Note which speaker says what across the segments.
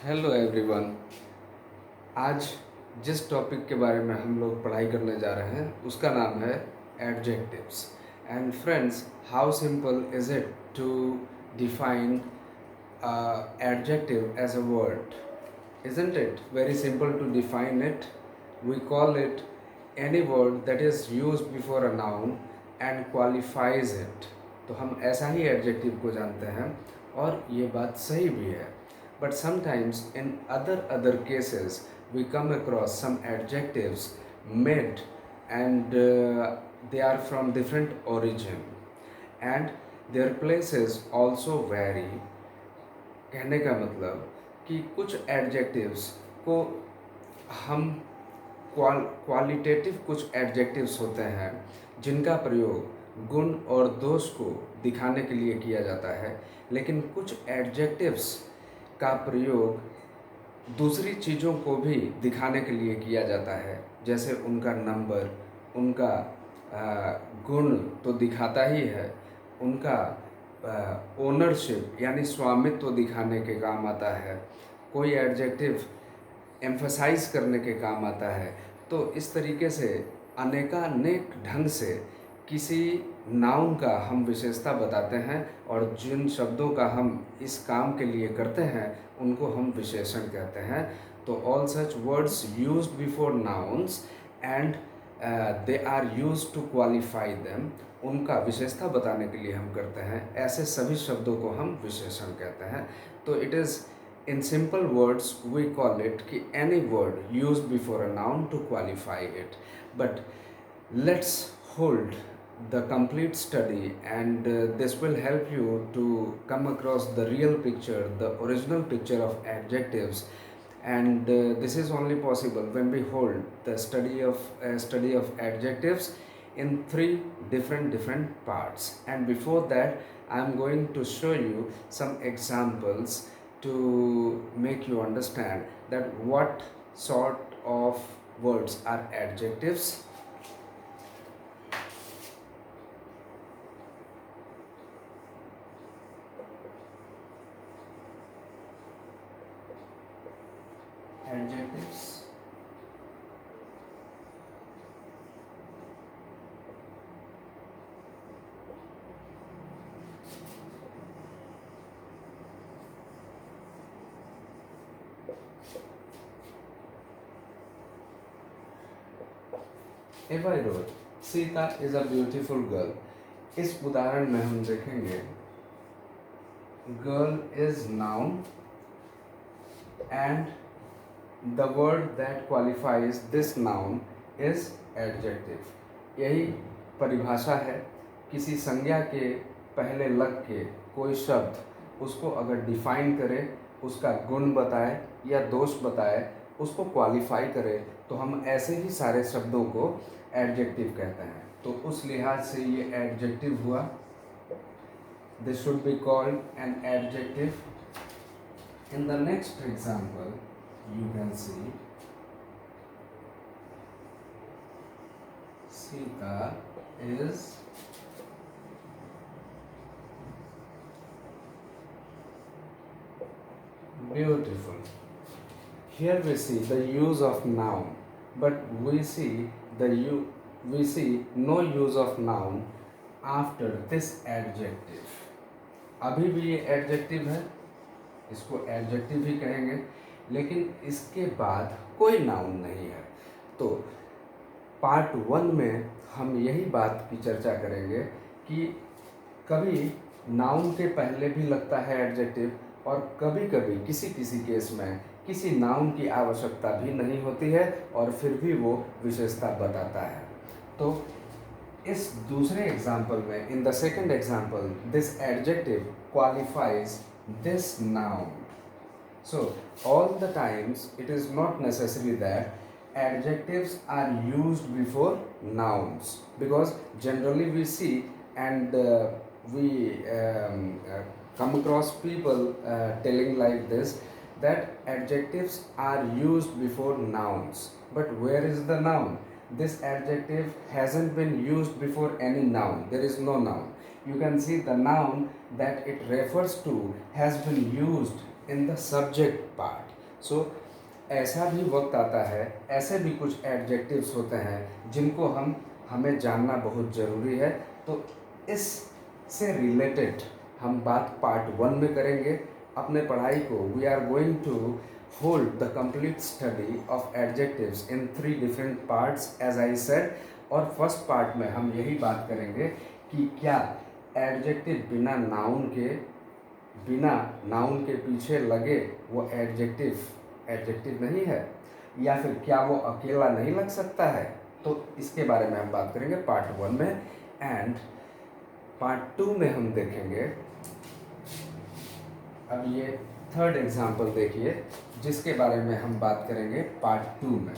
Speaker 1: Hello everyone. आज जिस topic के बारे में हम लोग पढ़ाई करने जा रहे हैं उसका नाम है adjectives. And friends, how simple is it to define adjective as a word? Isn't it very simple to define it? We call it any word that is used before a noun and qualifies it. तो हम ऐसा ही adjective को जानते हैं और ये बात सही भी है. But sometimes in other cases we come across some adjectives made and they are from different origin and their places also vary. कहने का मतलब कि कुछ एडजेक्टिव्स को हम क्वालिटेटिव कुछ एडजेक्टिव्स होते हैं जिनका प्रयोग गुण और दोष को दिखाने के लिए किया जाता है, लेकिन कुछ एडजेक्टिव्स का प्रयोग दूसरी चीज़ों को भी दिखाने के लिए किया जाता है, जैसे उनका नंबर, उनका गुण तो दिखाता ही है, उनका ओनरशिप यानी स्वामित्व दिखाने के काम आता है, कोई एडजेक्टिव एम्फसाइज करने के काम आता है। तो इस तरीके से अनेकानेक ढंग से किसी नाउन का हम विशेषता बताते हैं और जिन शब्दों का हम इस काम के लिए करते हैं उनको हम विशेषण कहते हैं। तो all such words used before nouns and they are used to qualify them, उनका विशेषता बताने के लिए हम करते हैं, ऐसे सभी शब्दों को हम विशेषण कहते हैं। तो it is in simple words we call it ki any word used before a noun to qualify it. But let's hold the complete study and this will help you to come across the real picture, the original picture of adjectives. And this is only possible when we hold the study of adjectives in three different parts. And before that I am going to show you some examples to make you understand that what sort of words are adjectives. Adjectives If I wrote Sita is a beautiful girl, इस उदाहरण में हम देखेंगे girl is noun and the word that qualifies this noun is adjective. यही परिभाषा है। किसी संज्ञा के पहले लग के कोई शब्द उसको अगर डिफाइन करे, उसका गुण बताए या दोष बताए, उसको क्वालिफाई करे, तो हम ऐसे ही सारे शब्दों को एडजेक्टिव कहते हैं। तो उस लिहाज से ये एडजेक्टिव हुआ। This should be called an adjective. In the next example you can see Sita is beautiful. Here we see the use of noun, but we see no use of noun after this adjective. अभी भी ये adjective है, इसको adjective ही कहेंगे, लेकिन इसके बाद कोई नाउन नहीं है। तो पार्ट 1 में हम यही बात की चर्चा करेंगे कि कभी नाउन के पहले भी लगता है एडजेक्टिव और कभी कभी किसी किसी केस में किसी नाउन की आवश्यकता भी नहीं होती है और फिर भी वो विशेषता बताता है। तो इस दूसरे एग्जाम्पल में, in the second example, this adjective qualifies this noun. So all the times it is not necessary that adjectives are used before nouns, because generally we see and we come across people telling like this, that adjectives are used before nouns. But where is the noun? This adjective hasn't been used before any noun. There is no noun. You can see the noun that it refers to has been used in the subject part. सो ऐसा भी वक्त आता है, ऐसे भी कुछ adjectives होते हैं जिनको हमें जानना बहुत ज़रूरी है। तो इस से रिलेटेड हम बात पार्ट 1 में करेंगे। अपने पढ़ाई को we are going to hold the complete study of adjectives in 3 different parts as I said. और फर्स्ट पार्ट में हम यही बात करेंगे कि क्या एडजेक्टिव बिना नाउन के पीछे लगे वो एडजेक्टिव नहीं है, या फिर क्या वो अकेला नहीं लग सकता है। तो इसके बारे में हम बात करेंगे पार्ट 1 में। एंड पार्ट 2 में हम देखेंगे, अब ये थर्ड एग्जाम्पल देखिए जिसके बारे में हम बात करेंगे पार्ट 2 में।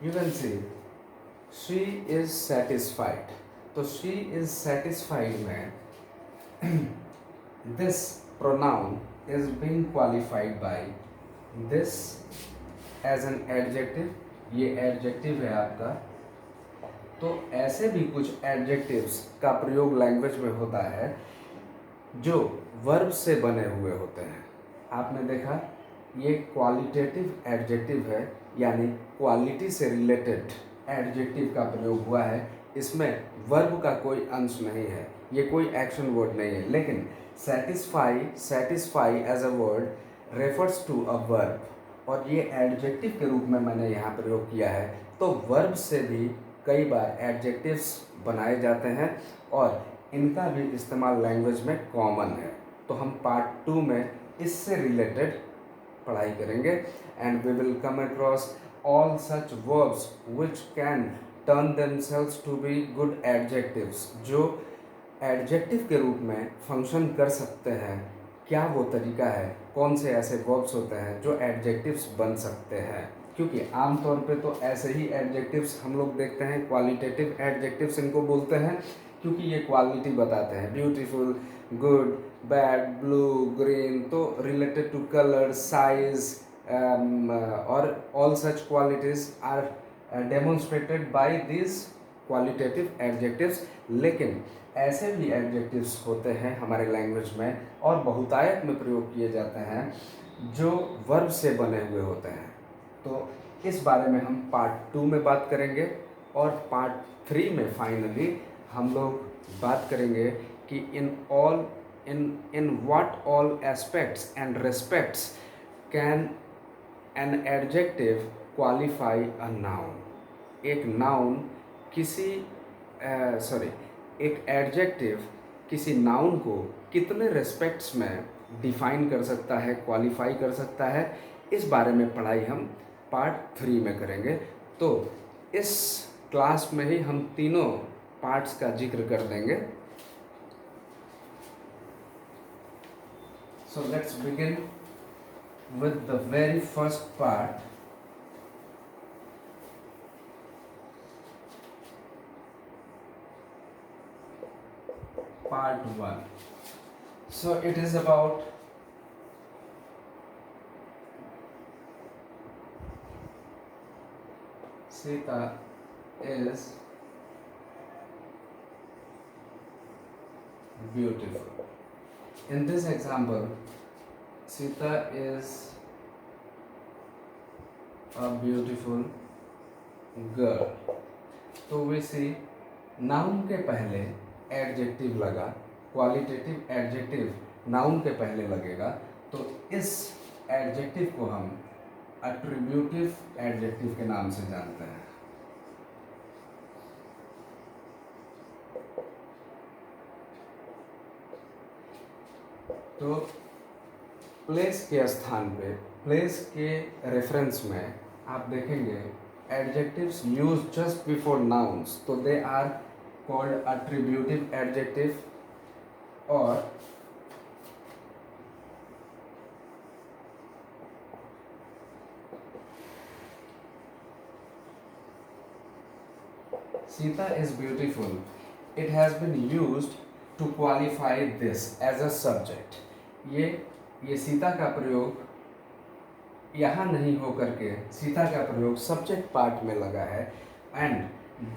Speaker 1: You can see she is satisfied. तो शी इज सेटिस्फाइड में this pronoun is being qualified by this as an adjective। ये एडजेक्टिव है आपका। तो ऐसे भी कुछ एडजेक्टिव्स का प्रयोग लैंग्वेज में होता है जो वर्ब से बने हुए होते हैं। आपने देखा ये क्वालिटेटिव एडजेक्टिव है, यानी क्वालिटी से रिलेटेड एडजेक्टिव का प्रयोग हुआ है। इसमें वर्ब का कोई अंश नहीं है, ये कोई एक्शन वर्ड नहीं है। लेकिन satisfy as a word refers to a verb, और ये एडजेक्टिव के रूप में मैंने यहाँ प्रयोग किया है। तो वर्ब से भी कई बार एडजेक्टिव्स बनाए जाते हैं और इनका भी इस्तेमाल लैंग्वेज में कॉमन है। तो हम पार्ट 2 में इससे रिलेटेड पढ़ाई करेंगे। And we will come across all such verbs which can turn themselves to be good adjectives, जो एडजेक्टिव के रूप में फंक्शन कर सकते हैं। क्या वो तरीका है, कौन से ऐसे वर्ब्स होते हैं जो एडजेक्टिव्स बन सकते हैं। क्योंकि आमतौर पे तो ऐसे ही एडजेक्टिव्स हम लोग देखते हैं, क्वालिटेटिव एडजेक्टिव्स इनको बोलते हैं, क्योंकि ये क्वालिटी बताते हैं। Beautiful, good, bad, blue, green, तो रिलेटेड टू कलर, साइज और all such qualities are demonstrated by this qualitative adjectives. लेकिन ऐसे भी एडजेक्टिव्स होते हैं हमारे लैंग्वेज में और बहुतायत में प्रयोग किए जाते हैं जो वर्ब से बने हुए होते हैं। तो इस बारे में हम पार्ट 2 में बात करेंगे। और पार्ट 3 में फाइनली हम लोग बात करेंगे कि in what all aspects and respects can an adjective qualify a noun. एक नाउन एक एडजेक्टिव किसी नाउन को कितने रेस्पेक्ट्स में डिफाइन कर सकता है, क्वालिफाई कर सकता है, इस बारे में पढ़ाई हम पार्ट 3 में करेंगे। तो इस क्लास में ही हम तीनों पार्ट्स का जिक्र कर देंगे। So let's begin with the very first part. Part 1. So it is about Sita is beautiful. In this example, Sita is a beautiful girl. तो we see नाउन के पहले एडजेक्टिव लगा, क्वालिटेटिव एडजेक्टिव नाउन के पहले लगेगा, तो इस adjective को हम एट्रीब्यूटिव एडजेक्टिव के नाम से जानते हैं। तो प्लेस के स्थान पे, प्लेस के रेफरेंस में आप देखेंगे adjectives use just before nouns, तो they are called attributive adjective, और Sita is beautiful. It has been used to qualify this as a subject. ये सीता का प्रयोग यहाँ नहीं हो करके सीता का प्रयोग सब्जेक्ट पार्ट में लगा है, and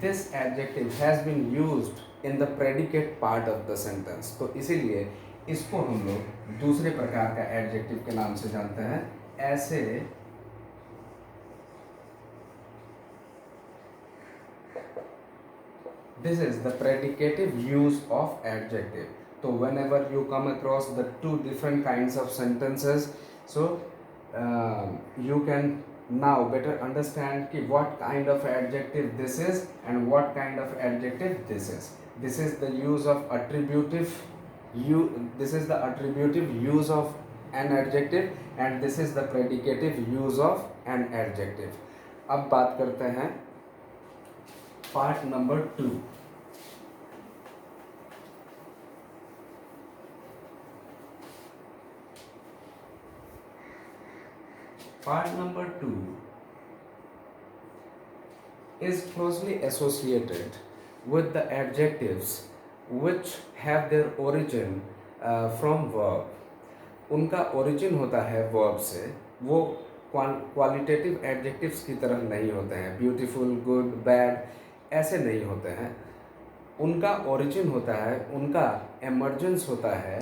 Speaker 1: this adjective has been used in the predicate part of the sentence. तो इसीलिए इसको हम लोग दूसरे प्रकार का एडजेक्टिव के नाम से जानते हैं। ऐसे this is the predicative use of adjective. So whenever you come across the two different kinds of sentences, so you can now better understand ki what kind of adjective this is and what kind of adjective this is. This is the use of attributive this is the attributive use of an adjective, and this is the predicative use of an adjective. अब बात करते हैं part number 2। Part number 2 is closely associated with the adjectives which have their origin from verb. उनका origin होता है verb से, वो qualitative adjectives की तरह नहीं होते हैं, beautiful, good, bad ऐसे नहीं होते हैं। उनका origin होता है, उनका emergence होता है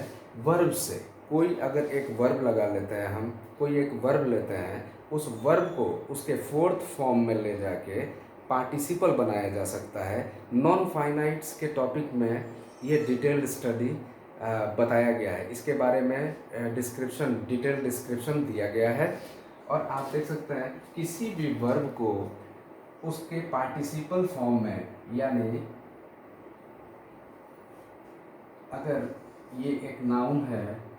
Speaker 1: verb से। कोई अगर एक वर्ब लगा लेते हैं, हम कोई एक वर्ब लेते हैं, उस वर्ब को उसके फोर्थ फॉर्म में ले जाके पार्टिसिपल बनाया जा सकता है। नॉन फाइनाइट्स के टॉपिक में ये डिटेल्ड स्टडी बताया गया है, इसके बारे में डिटेल डिस्क्रिप्शन दिया गया है। और आप देख सकते हैं किसी भी वर्ब को उसके पार्टिसिपल फॉर्म में, यानी अगर ये एक नाउन है,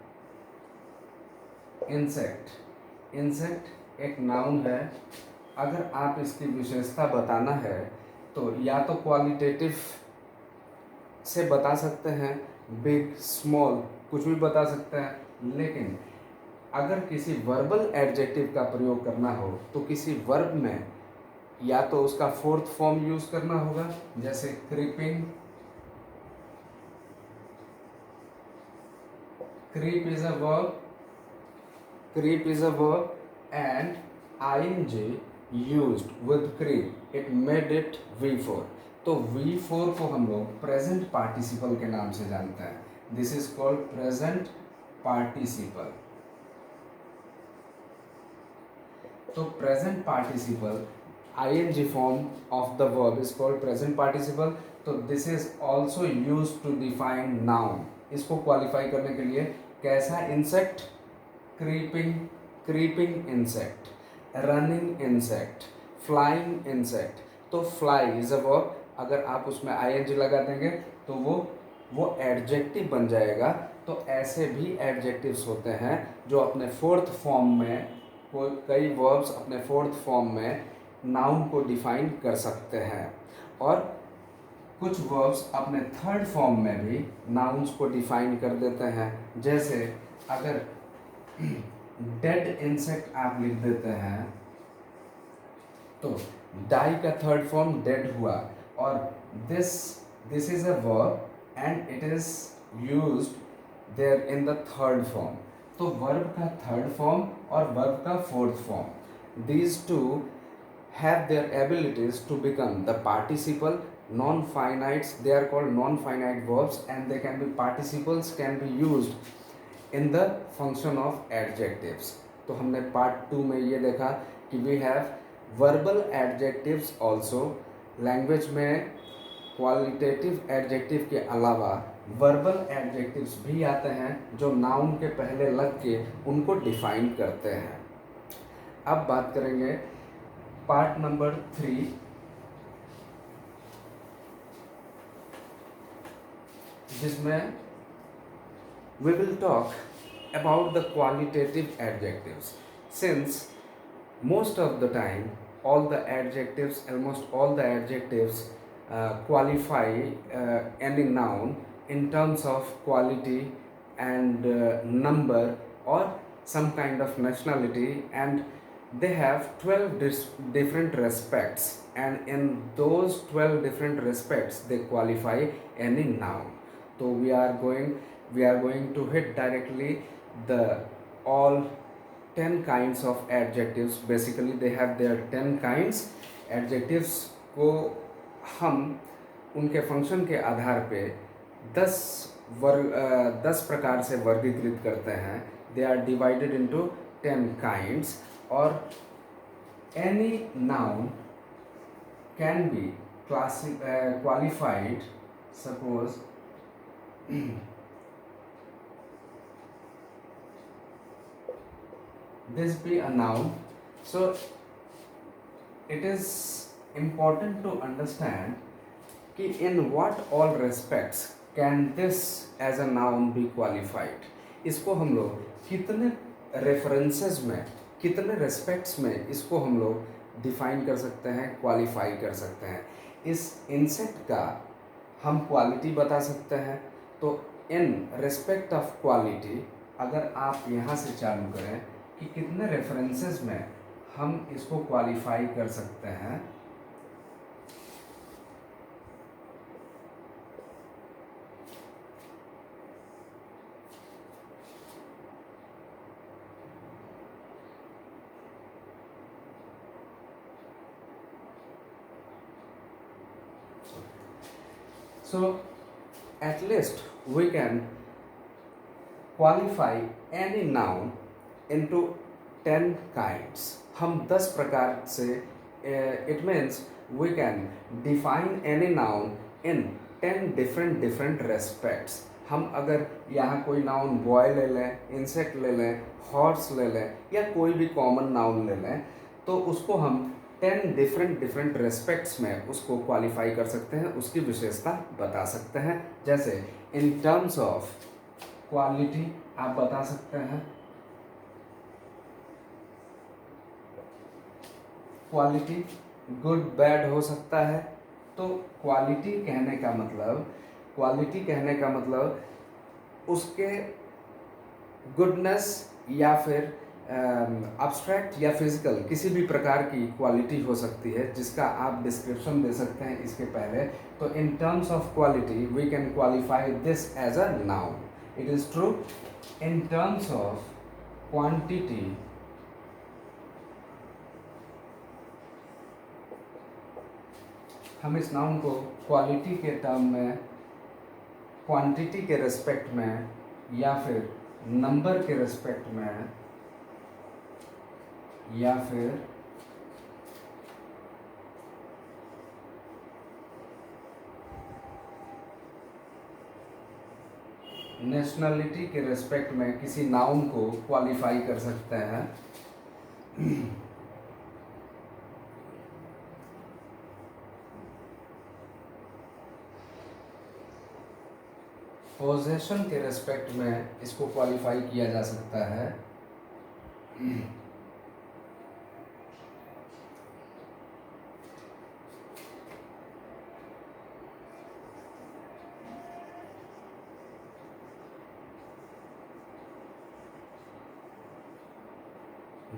Speaker 1: इंसेक्ट एक नाउन है, अगर आप इसकी विशेषता बताना है तो या तो क्वालिटेटिव से बता सकते हैं, बिग, स्मॉल कुछ भी बता सकते हैं। लेकिन अगर किसी वर्बल एडजेक्टिव का प्रयोग करना हो तो किसी वर्ब में या तो उसका फोर्थ फॉर्म यूज करना होगा, जैसे creeping, creep is a verb and ing used with creep it made it V4। तो V4 को हम लोग प्रेजेंट पार्टिसिपल के नाम से जानते हैं। This is called present participle. तो present participle ing form of the verb is called present participle। तो this is also use to define noun. इसको क्वालिफाई करने के लिए कैसा insect, creeping insect, running insect, flying insect. तो fly is a verb, अगर आप उसमें ing लगा देंगे तो वो एडजेक्टिव बन जाएगा। तो ऐसे भी एडजेक्टिव्स होते हैं जो अपने फोर्थ फॉर्म में, कई वर्ब्स अपने फोर्थ फॉर्म में नाउन को डिफाइन कर सकते हैं, और कुछ वर्ब्स अपने थर्ड फॉर्म में भी नाउन्स को डिफाइन कर देते हैं। जैसे अगर डेड इंसेक्ट आप लिख देते हैं तो डाई का थर्ड फॉर्म डेड हुआ, और this is a verb and it is used there in the third form. तो वर्ब का थर्ड फॉर्म और वर्ब का fourth form, these two have their abilities to become the participle non-finites। They are called non-finite verbs and they can be participles, can be used in the function of adjectives। तो हमने part 2 में ये देखा कि we have verbal adjectives also। Language में qualitative adjective के अलावा verbal adjectives भी आते हैं जो नाउन के पहले लग के उनको डिफाइन करते हैं। अब बात करेंगे पार्ट नंबर 3, जिसमें we will talk about the qualitative adjectives। Since most of the time almost all the adjectives qualify any noun in terms of quality and number or some kind of nationality, and they have 12 different respects, and in those 12 different respects they qualify any noun। So we are going to hit directly the all 10 kinds of adjectives. Basically they have their 10 kinds. Adjectives को हम उनके function के आधार पे 10 प्रकार से वर्गीकृत करते हैं. They are divided into 10 kinds. और any noun can be qualified. Suppose this be a noun, so it is important to understand कि in what all respects can this as a noun be qualified. इसको हम लोग कितने references में, कितने respects में इसको हम लोग डिफाइन कर सकते हैं, क्वालिफाई कर सकते हैं. इस इंसेक्ट का हम क्वालिटी बता सकते हैं. तो इन रेस्पेक्ट ऑफ क्वालिटी अगर आप यहाँ से चालू करें कि कितने रेफरेंसेस में हम इसको क्वालिफाई कर सकते हैं. So at least we can qualify any noun into 10 kinds. हम 10 प्रकार से it means we can define any noun in 10 different respects. हम अगर यहाँ कोई नाउन बॉय ले लें, इंसेक्ट ले लें, हॉर्स ले लें या कोई भी कॉमन नाउन ले लें तो उसको हम 10 डिफरेंट रेस्पेक्ट्स में उसको क्वालिफाई कर सकते हैं, उसकी विशेषता बता सकते हैं. जैसे इन टर्म्स ऑफ क्वालिटी आप बता सकते हैं. क्वालिटी गुड बैड हो सकता है. तो क्वालिटी कहने का मतलब उसके गुडनेस या फिर अब्स्ट्रैक्ट या फिजिकल किसी भी प्रकार की क्वालिटी हो सकती है जिसका आप डिस्क्रिप्शन दे सकते हैं इसके पहले. तो in terms of quality we can qualify this as a noun. It is true. In terms of quantity हम इस नाउन को क्वालिटी के टर्म में, क्वांटिटी के रेस्पेक्ट में या फिर नंबर के रेस्पेक्ट में या फिर नेशनलिटी के रेस्पेक्ट में किसी नाउन को क्वालिफाई कर सकते हैं. पोजेशन के रेस्पेक्ट में इसको क्वालिफाई किया जा सकता है.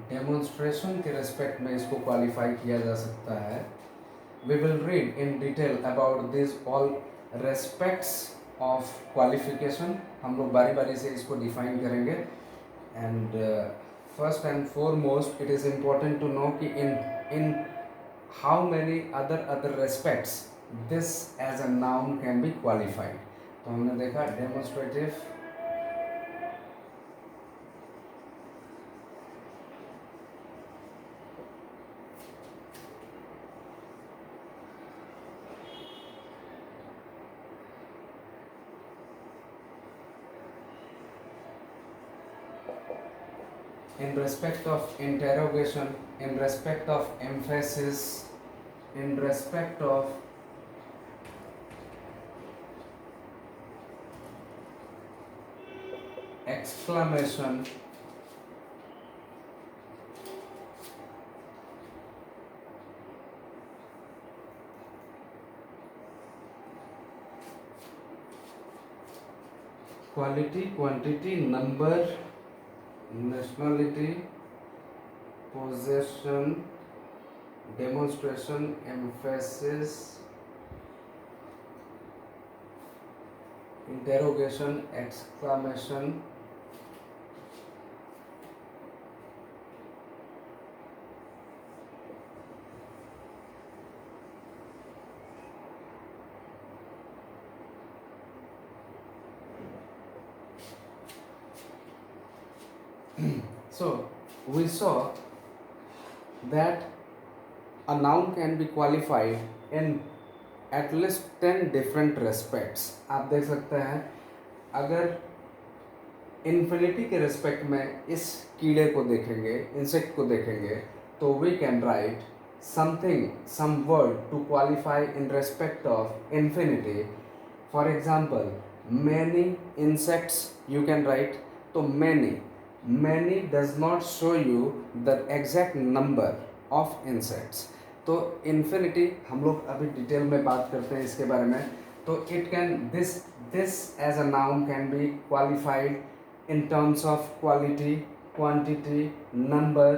Speaker 1: डेमोन्स्ट्रेशन के रेस्पेक्ट में इसको क्वालिफाई किया जा सकता है. We will read in detail about this all respects of qualification. हम लोग बारी बारी से इसको डिफाइन करेंगे. And first and foremost it is important to know कि in how many other respects this as a noun can be qualified. तो हमने देखा demonstrative, in respect of interrogation, in respect of emphasis, in respect of exclamation, quality, quantity, number, nationality, possession, demonstration, emphasis, interrogation, exclamation, So we saw that a noun can be qualified in at least 10 different respects. आप देख सकते हैं, अगर infinity के respect में इस कीड़े को देखेंगे, इंसेक्ट को देखेंगे, तो we can write something, some word to qualify in respect of infinity. For example, many insects you can write. तो many does not show you the exact number of insects. तो इन्फिनिटी हम लोग अभी detail में बात करते हैं इसके बारे में. तो it can this as a noun can be qualified in terms of quality, quantity, number,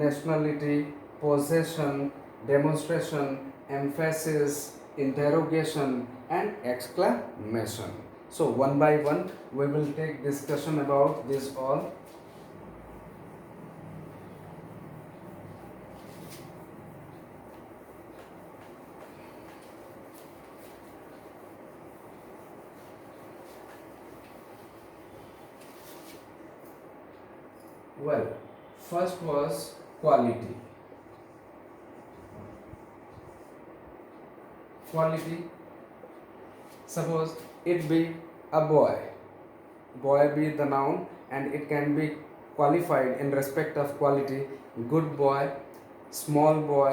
Speaker 1: nationality, possession, demonstration, emphasis, interrogation and exclamation. So one by one we will take discussion about this all. Well, first was quality. Quality, suppose it be a boy. Boy be the noun and it can be qualified in respect of quality. Good boy, small boy,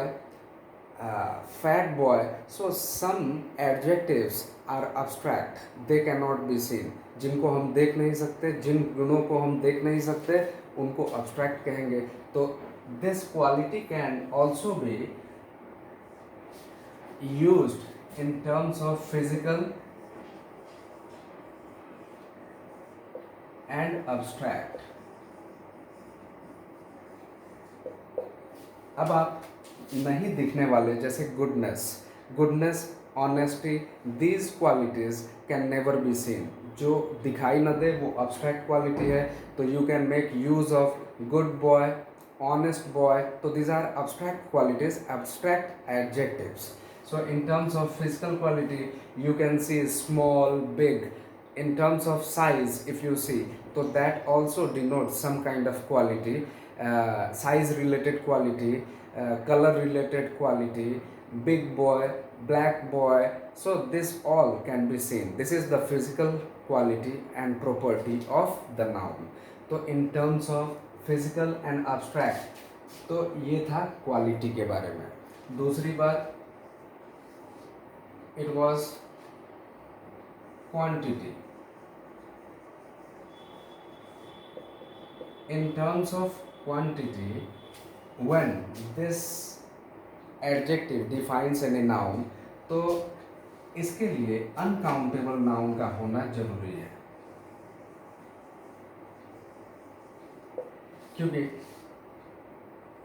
Speaker 1: fat boy. So some adjectives are abstract, they cannot be seen. जिनको हम देख नहीं सकते, जिन गुणों को हम देख नहीं सकते, उनको abstract कहेंगे. तो this quality can also be used in terms of physical and abstract. अब आप नहीं दिखने वाले जैसे goodness, honesty, these qualities can never be seen. जो दिखाई न दे वो अब्स्ट्रैक्ट क्वालिटी है. तो you can make use of good boy, honest boy. तो these are abstract qualities, abstract adjectives. So in terms of physical quality you can see small, big. In terms of size if you see, so that also denotes some kind of quality, size related quality, color related quality, big boy, black boy. So this all can be seen. This is the physical quality and property of the noun. तो in terms of physical and abstract, तो ये था quality के बारे में. दूसरी बात, it was quantity. In terms of quantity, when this adjective defines any noun, तो इसके लिए अनकाउंटेबल नाउन का होना जरूरी है. क्योंकि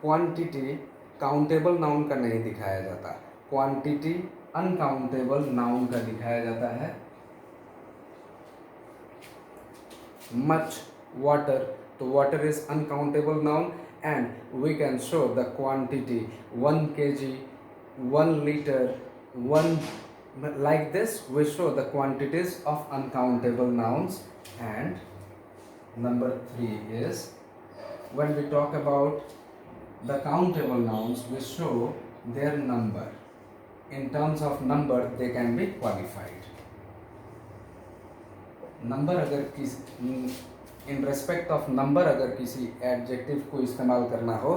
Speaker 1: क्वांटिटी काउंटेबल नाउन का नहीं दिखाया जाता, क्वांटिटी अनकाउंटेबल नाउन का दिखाया जाता है. मच, वाटर, तो water is uncountable noun and we can show the quantity 1 kg, 1 liter, 1, like this we show the quantities of uncountable nouns. And number 3 is when we talk about the countable nouns, we show their number. In terms of number they can be qualified. Number अगर किस इन respect of number अगर किसी adjective को इस्तेमाल करना हो,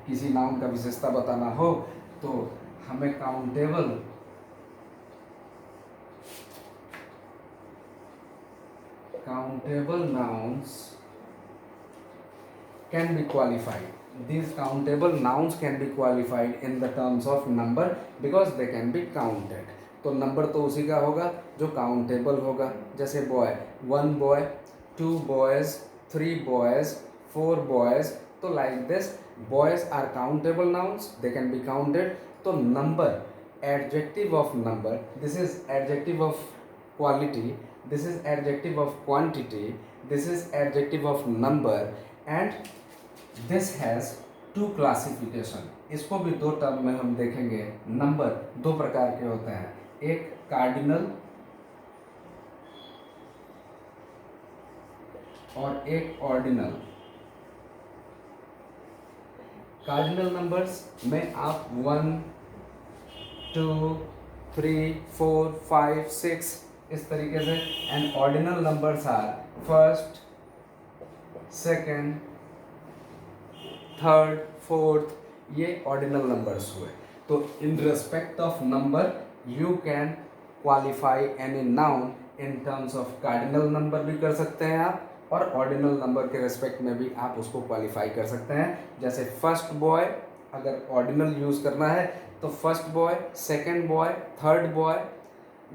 Speaker 1: किसी noun का विशेषता बताना हो, तो हमें countable nouns can be qualified. These countable nouns can be qualified in the terms of number because they can be counted. तो नंबर तो उसी का होगा जो काउंटेबल होगा. जैसे boy, 1 boy, 2 boys, 3 boys, 4 boys. तो like this, boys are countable nouns, they can be counted. तो number, adjective of number, this is adjective of quality, this is adjective of quantity, this is adjective of number, and this has 2 classification. इसको भी 2 term में हम देखेंगे. Number 2 प्रकार के होते हैं, एक कार्डिनल और एक ऑर्डिनल. कार्डिनल नंबर्स में आप 1 2 3 4 5 6 इस तरीके से, and ordinal numbers are first, second, third, fourth, ये ऑर्डिनल नंबर्स हुए। तो in respect of number you can qualify any noun in terms of cardinal number भी कर सकते हैं आप, और ऑर्डिनल नंबर के रिस्पेक्ट में भी आप उसको क्वालिफाई कर सकते हैं। जैसे फर्स्ट बॉय, अगर ऑर्डिनल यूज करना है तो first boy, second boy, third boy,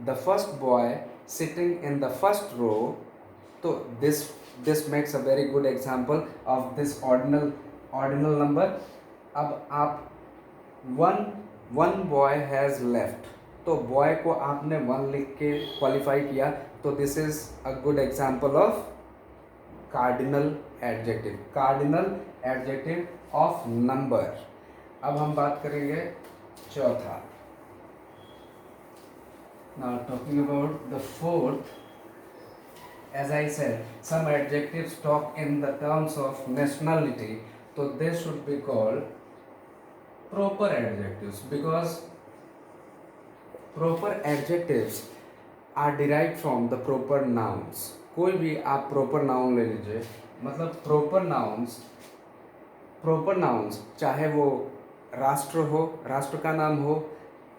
Speaker 1: the first boy sitting in the first row. तो this makes a very good example of this ordinal number. अब आप वन बॉय हैज़ लेफ्ट, तो boy को आपने 1 लिख के क्वालिफाई किया, तो this is a good example of cardinal adjective of number. अब हम बात करेंगे चौथा। Now talking about the fourth, as I said, some adjectives talk in the terms of nationality, so they should be called proper adjectives, because proper adjectives are derived from the proper nouns। कोई भी आप proper noun ले लीजिए, मतलब proper nouns चाहे वो राष्ट्र हो, राष्ट्र का नाम हो,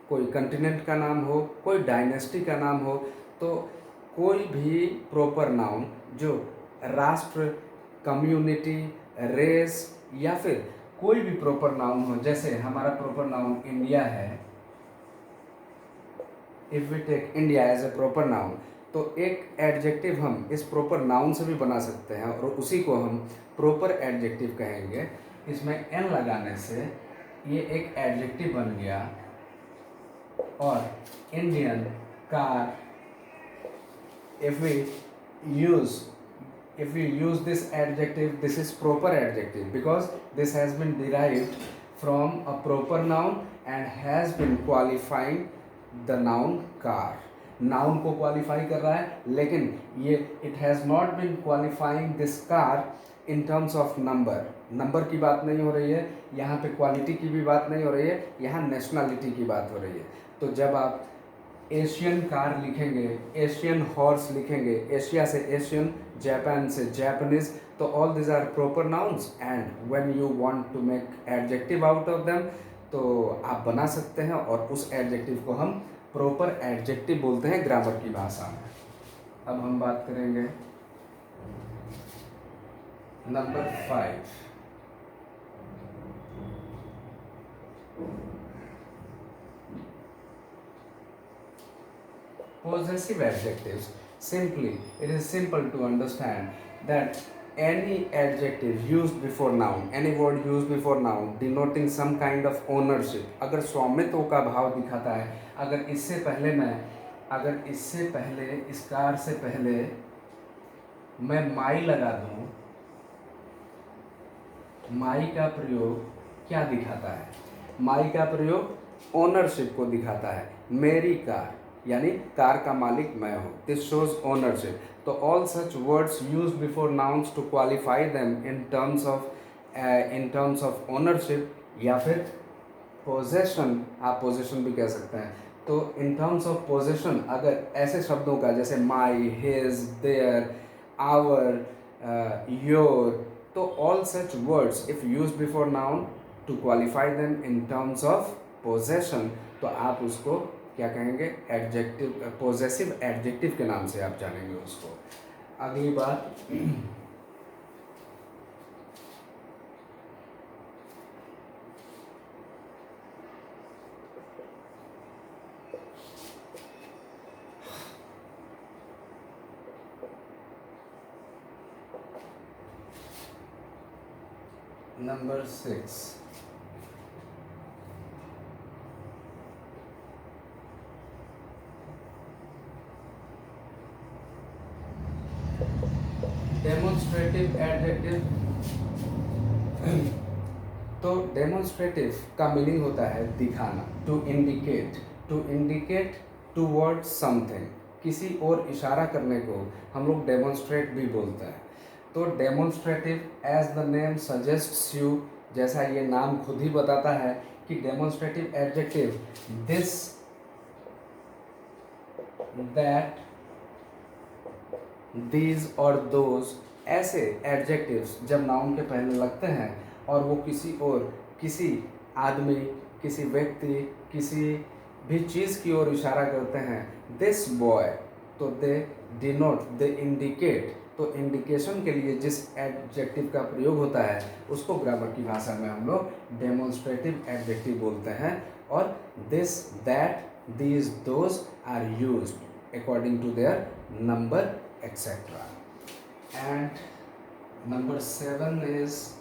Speaker 1: कोई कंटिनेंट का नाम हो, कोई डायनेस्टी का नाम हो, तो कोई भी प्रॉपर नाउन जो राष्ट्र, कम्युनिटी, रेस या फिर कोई भी प्रॉपर नाउन हो, जैसे हमारा प्रॉपर नाउन इंडिया है, if we take India as a proper noun, तो एक एडजेक्टिव हम इस प्रॉपर नाउन से भी बना सकते हैं और उसी को हम प्रॉपर एडजेक्टिव कहेंगे। इसमें एन लगाने से ये एक एडजेक्टिव बन गया। और Indian car, if we use this adjective, this is proper adjective because this has been derived from a proper noun and has been qualifying the noun car। Noun को क्वालिफाई कर रहा है, लेकिन ये it has not been qualifying this car in terms of number की बात नहीं हो रही है यहाँ पे, क्वालिटी की भी बात नहीं हो रही है यहाँ, नेशनलिटी की बात हो रही है। तो जब आप एशियन कार लिखेंगे, एशियन हॉर्स लिखेंगे, एशिया से एशियन, जापान से जापानीज, तो all this are proper nouns, and when you want to make adjective out of them तो आप बना सकते हैं, और उस एडजेक्टिव को हम प्रॉपर एडजेक्टिव बोलते हैं ग्रामर की भाषा में। अब हम बात करेंगे number 5, possessive adjectives। Simply, it is simple to understand that any adjective used before noun, any word used before noun denoting some kind of ownership, अगर स्वामित्व का भाव दिखाता है, अगर इससे पहले इस कार से पहले मैं माई लगा दूं, माई का प्रयोग क्या दिखाता है? माई का प्रयोग ओनरशिप को दिखाता है। मेरी कार यानी कार का मालिक मैं हूँ, दिस शोज ओनरशिप। तो all such words use before nouns to qualify them in terms of ownership या फिर पोजेशन, आप पोजेशन भी कह सकते हैं। तो इन टर्म्स ऑफ पोजेशन अगर ऐसे शब्दों का जैसे my, his, their, our, your, तो all such words if use before noun to qualify them in terms of possession, तो आप उसको क्या कहेंगे? एडजेक्टिव, पोजेसिव एडजेक्टिव के नाम से आप जानेंगे उसको। अगली बात, नंबर 6, डेमोन्स्ट्रेटिव एडजेक्टिव। तो डेमोन्स्ट्रेटिव का मीनिंग होता है दिखाना, टू इंडिकेट टूवर्ड समथिंग, किसी और इशारा करने को हम लोग डेमोन्स्ट्रेट भी बोलते हैं। तो demonstrative, as the name suggests you, जैसा ये नाम खुद ही बताता है कि demonstrative adjective this, that, these और दोज, ऐसे एडजेक्टिव्स जब नाउन के पहले लगते हैं और वो किसी और, किसी आदमी, किसी व्यक्ति, किसी भी चीज़ की ओर इशारा करते हैं, दिस बॉय, तो दे डिनोट, दे इंडिकेट, तो इंडिकेशन के लिए जिस एडजेक्टिव का प्रयोग होता है उसको ग्रामर की भाषा में हम लोग डेमोन्स्ट्रेटिव एडजेक्टिव बोलते हैं। और this, that, these, those are used according to their number etc. And number 7 is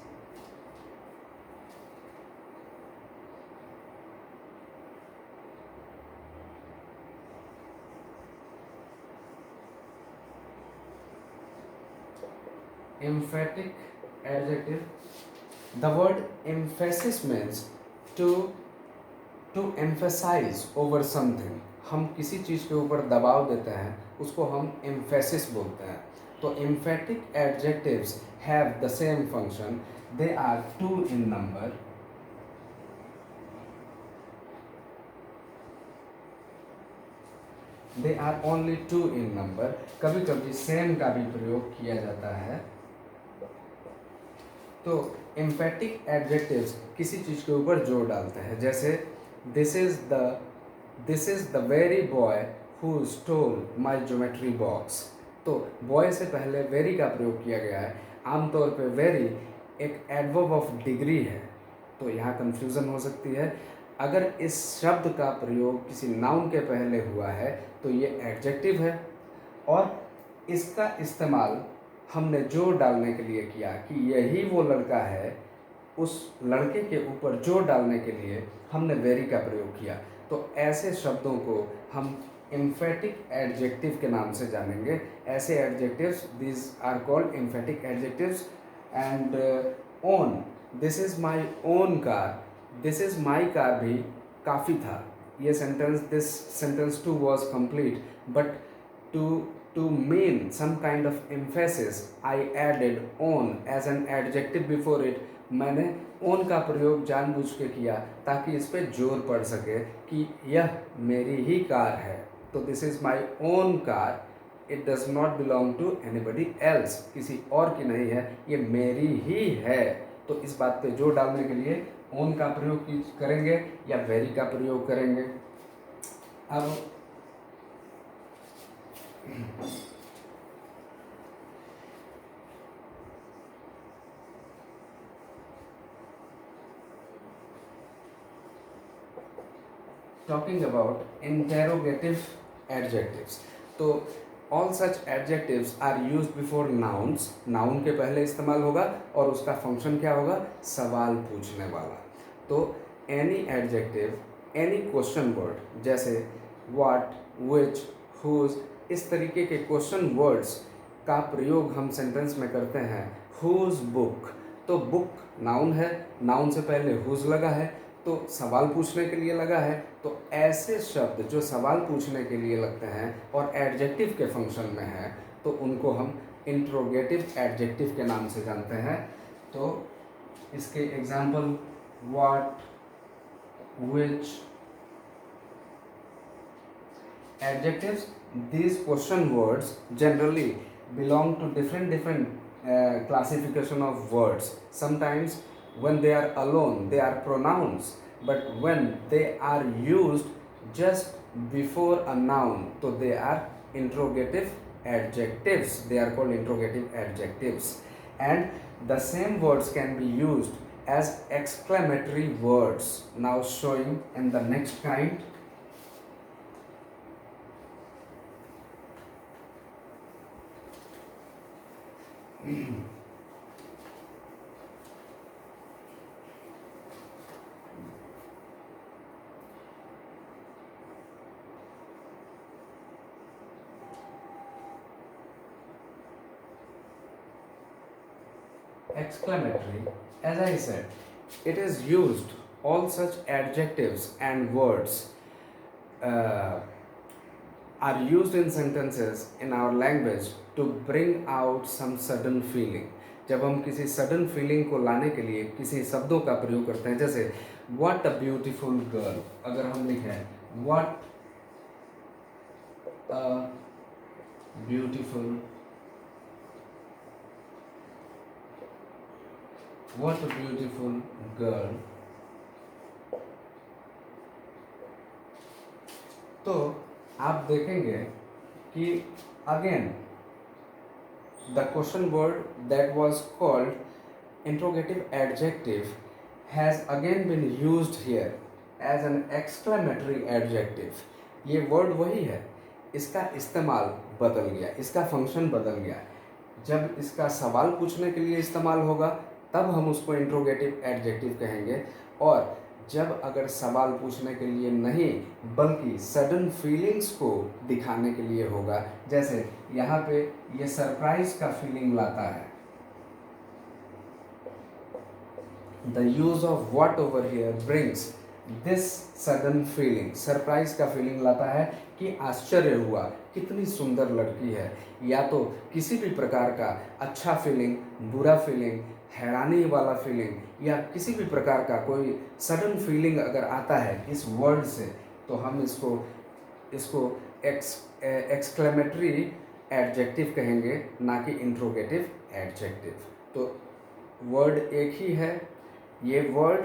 Speaker 1: emphatic adjective. The word emphasis means to emphasize over something. हम किसी चीज़ के ऊपर दबाव देते हैं उसको हम emphasis बोलते हैं। तो emphatic adjectives have the same function. They are 2 in number. They are only 2 in number. कभी कभी same का भी प्रयोग किया जाता है। तो emphatic adjectives किसी चीज़ के ऊपर जोर डालते हैं, जैसे this is the very boy who stole my geometry box. तो boy से पहले very का प्रयोग किया गया है। आमतौर पे very एक adverb of degree है, तो यहाँ confusion हो सकती है। अगर इस शब्द का प्रयोग किसी नाउन के पहले हुआ है तो ये एडजेक्टिव है, और इसका इस्तेमाल हमने जोर डालने के लिए किया कि यही वो लड़का है, उस लड़के के ऊपर जोर डालने के लिए हमने वेरी का प्रयोग किया। तो ऐसे शब्दों को हम एम्फेटिक एडजेक्टिव के नाम से जानेंगे। ऐसे adjectives, this are called emphatic adjectives. And own, this is my own car, this is my car भी काफ़ी था। ये sentence, this sentence too was complete, but to mean some kind of emphasis I added on as an adjective before it. मैंने on का प्रयोग जानबूझ के किया ताकि इस पे जोर पड़ सके कि यह मेरी ही कार है। तो this is my own car, it does not belong to anybody else, किसी और की नहीं है, ये मेरी ही है। तो इस बात पे जोर डालने के लिए on का प्रयोग करेंगे या very का प्रयोग करेंगे। अब talking about interrogative adjectives, तो all such adjectives are used before nouns. Noun के पहले इस्तेमाल होगा और उसका फंक्शन क्या होगा, सवाल पूछने वाला। तो any adjective, any question word, जैसे what, which, whose, इस तरीके के क्वेश्चन वर्ड्स का प्रयोग हम सेंटेंस में करते हैं। whose book, तो बुक नाउन है, नाउन से पहले whose लगा है तो सवाल पूछने के लिए लगा है। तो ऐसे शब्द जो सवाल पूछने के लिए लगते हैं और एडजेक्टिव के फंक्शन में है तो उनको हम इंट्रोगेटिव एडजेक्टिव के नाम से जानते हैं। तो इसके example what, which, adjectives. These question words generally belong to different classification of words. Sometimes when they are alone they are pronouns, but when they are used just before a noun so they are interrogative adjectives. They are called interrogative adjectives. And the same words can be used as exclamatory words. Now showing in the next kind. Exclamatory, as I said, it is used, all such adjectives and words are used in sentences in our language to bring out some sudden feeling. जब हम किसी sudden feeling को लाने के लिए किसी शब्दों का प्रयोग करते हैं, जैसे व्हाट अ ब्यूटीफुल गर्ल, अगर हम लिखें what a beautiful what a beautiful girl, तो आप देखेंगे कि again the question word that was called interrogative adjective has again been used here as an exclamatory adjective. ये वर्ड वही है, इसका इस्तेमाल बदल गया, इसका फंक्शन बदल गया। जब इसका सवाल पूछने के लिए इस्तेमाल होगा तब हम उसको इंट्रोगेटिव एडजेक्टिव कहेंगे, और जब अगर सवाल पूछने के लिए नहीं बल्कि सडन फीलिंग्स को दिखाने के लिए होगा, जैसे यहाँ पे ये सरप्राइज का फीलिंग लाता है, the use of what over here brings this sudden feeling, surprise का फीलिंग लाता है कि आश्चर्य हुआ, कितनी सुंदर लड़की है, या तो किसी भी प्रकार का अच्छा फीलिंग, बुरा फीलिंग, हैरानी वाला फीलिंग, या किसी भी प्रकार का कोई सडन फीलिंग अगर आता है इस वर्ड से, तो हम इसको इसको एक्सक्लेमेटरी एडजेक्टिव कहेंगे, ना कि इंट्रोगेटिव एडजेक्टिव। तो वर्ड एक ही है, ये वर्ड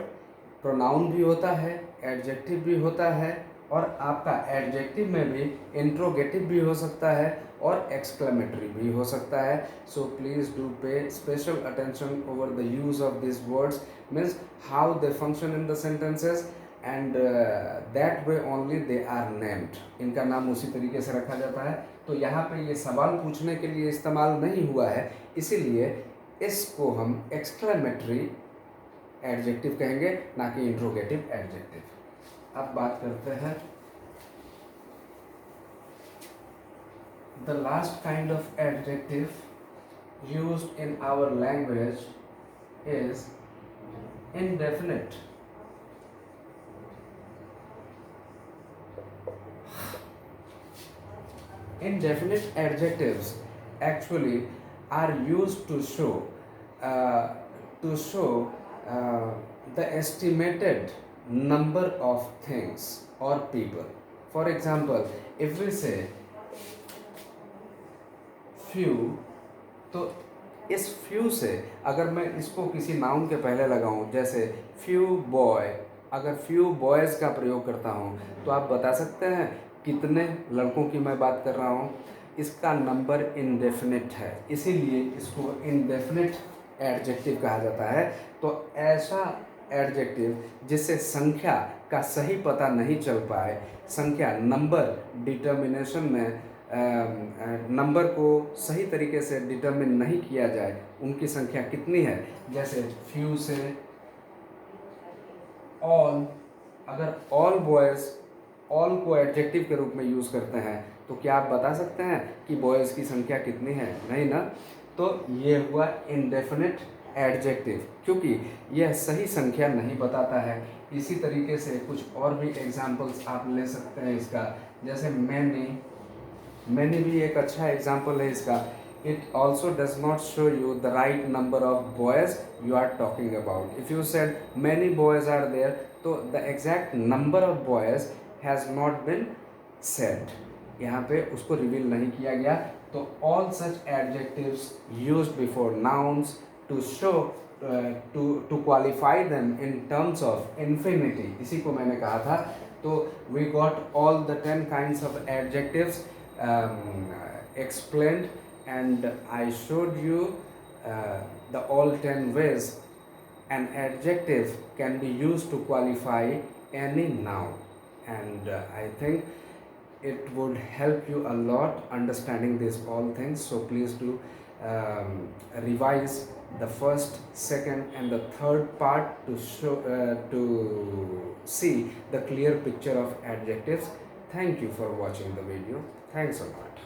Speaker 1: प्रोनाउन भी होता है, एडजेक्टिव भी होता है, और आपका एडजेक्टिव में भी इंट्रोगेटिव भी हो सकता है और एक्सक्लेमेटरी भी हो सकता है। So please do pay special attention over the use of this words, means how they function in the sentences, and that way only they are named, इनका नाम उसी तरीके से रखा जाता है। तो यहाँ पे ये सवाल पूछने के लिए इस्तेमाल नहीं हुआ है, इसीलिए इसको हम एक्सक्लेमेटरी एडजेक्टिव कहेंगे, ना कि इंट्रोगेटिव एडजेक्टिव। अब बात करते हैं the last kind of adjective used in our language is indefinite. Indefinite adjectives actually are used to show the estimated number of things or people. For example, if we say few, तो इस few से अगर मैं इसको किसी noun के पहले लगाऊं, जैसे few boy, अगर few boys का प्रयोग करता हूं, तो आप बता सकते हैं कितने लड़कों की मैं बात कर रहा हूं। इसका नंबर इनडेफिनिट है, इसीलिए इसको इनडेफिनिट एडजेक्टिव कहा जाता है। तो ऐसा एडजेक्टिव जिससे संख्या का सही पता नहीं चल पाए, संख्या नंबर डिटर्मिनेशन में नंबर को सही तरीके से डिटर्मिन नहीं किया जाए, उनकी संख्या कितनी है, जैसे फ्यू से ऑल, अगर ऑल बॉयज़, ऑल को एडजेक्टिव के रूप में यूज़ करते हैं, तो क्या आप बता सकते हैं कि बॉयज़ की संख्या कितनी है? नहीं ना। तो ये हुआ इनडेफिनिट एडजेक्टिव, क्योंकि यह सही संख्या नहीं बताता है। इसी तरीके से कुछ और भी एग्जाम्पल्स आप ले सकते हैं इसका, जैसे मैनी भी एक अच्छा एग्जाम्पल है इसका। It also does not show you the right number of boys you are talking about. If you said many boys are there, तो the exact number of boys has not been said, यहाँ पे उसको reveal नहीं किया गया। तो all such adjectives used before nouns to show to qualify them in terms of infinity, इसी को मैंने कहा था। तो we got all the 10 kinds of adjectives explained, and I showed you the all 10 ways an adjective can be used to qualify any noun, and I think it would help you a lot understanding these all things. So please do revise the first, second and the third part to show to see the clear picture of adjectives. Thank you for watching the video. Thanks a lot.